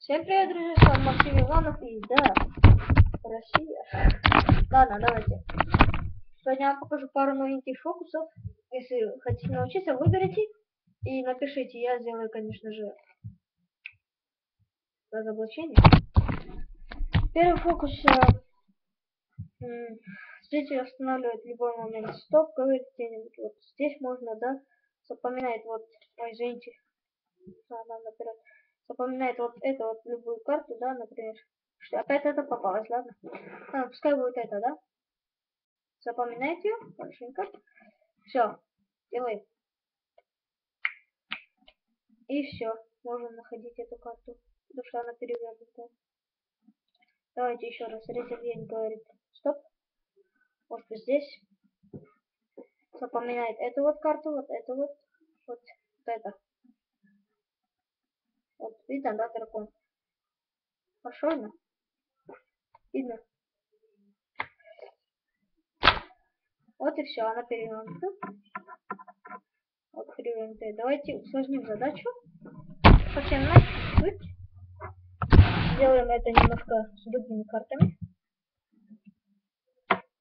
Всем привет, друзья, с вами Максим Иванов и да, Россия. Ладно, давайте. Сегодня я вам покажу пару новеньких фокусов. Если хотите научиться, выберите и напишите. Я сделаю, конечно же, разоблачение. Первый фокус. Зритель останавливает в любой момент. Стоп, говорит где-нибудь. Вот здесь можно, да, запоминает вот, ой, извините, наперед. Запоминает вот это вот любую карту, да, например. Что, опять это попалось, ладно? Пускай будет это, да? Запоминайте ее хорошенько. Все, делаем. И все, можно находить эту карту, потому что она перевернутая. Давайте еще раз. Резервент говорит стоп. Вот здесь. Запоминает эту вот карту, вот эту вот, вот это. Вот видно, да, дракон? Хорошо, видно? Видно. Вот и все, она перевернута. Вот перевернутая. Давайте усложним задачу. Совсем чуть-чуть. Сделаем это немножко с другими картами.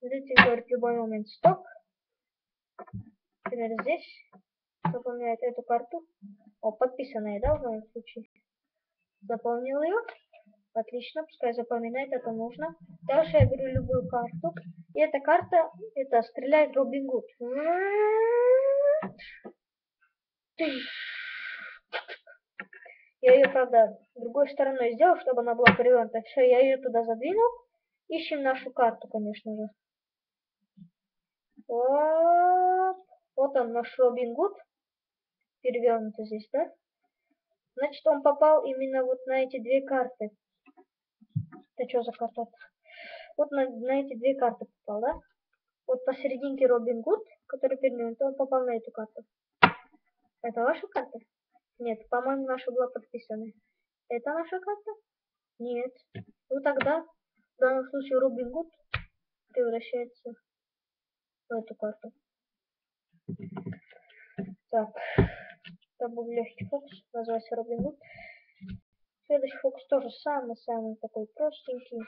Зритель говорит в любой момент стоп. Например, здесь запоминает эту карту. О, подписанная, да, в моем случае. Заполнил ее. Отлично, пускай запоминает, это нужно. Дальше я беру любую карту. И эта карта, это стреляет Робин Гуд. Я ее, правда, другой стороной сделал, чтобы она была перевернута. Все, я ее туда задвинул. Ищем нашу карту, конечно же. Вот, вот он, наш Робин Гуд. Перевернуто здесь, да? Значит, он попал именно вот на эти две карты. Это что за карта? Вот на эти две карты попал, да? Вот посерединке Робин Гуд, который перевернут, он попал на эту карту. Это ваша карта? Нет, по-моему, наша была подписана. Это наша карта? Нет. Ну тогда, в данном случае, Робин Гуд превращается в эту карту. Так, это был легкий фокус, называется Робин Гуд. Следующий фокус тоже самый-самый такой простенький.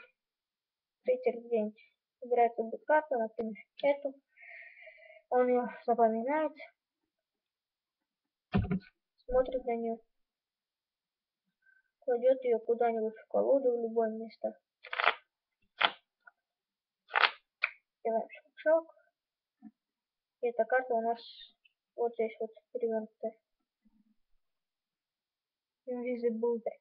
Третий день. Выбирает любую карту, например, эту. Он ее запоминает, смотрит на нее, кладет ее куда-нибудь в колоду, в любое место. Делаем шаг. И эта карта у нас вот здесь вот перевернутая. Invisible Deck.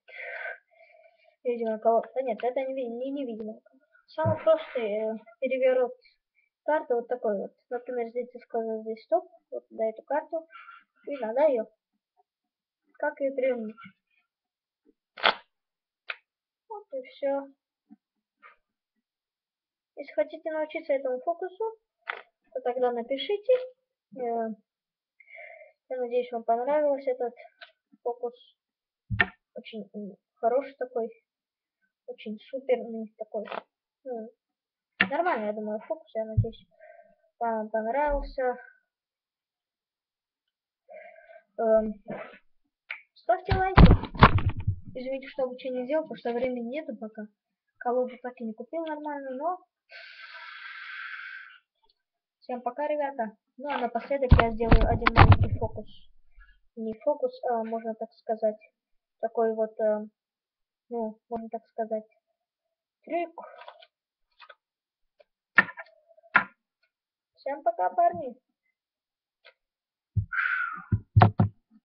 Видимо, колода. Да нет, это невидимо. Самый простой переворот карты вот такой вот. Например, здесь сказал здесь стоп, вот на эту карту. И надо ее. Как ее перевернуть? Вот и все. Если хотите научиться этому фокусу, то тогда напишите. Я надеюсь, вам понравился этот фокус. Очень хороший такой. Очень суперный такой. Нормальный, я думаю, фокус. Я надеюсь, вам понравился. Ставьте лайки. Извините, что обучение делал, потому что времени нету пока. Колоду так и не купил нормальную, но... Всем пока, ребята. Ну а напоследок я сделаю один маленький фокус. Не фокус, а можно так сказать. Такой вот, ну, можно так сказать, трюк. Всем пока, парни.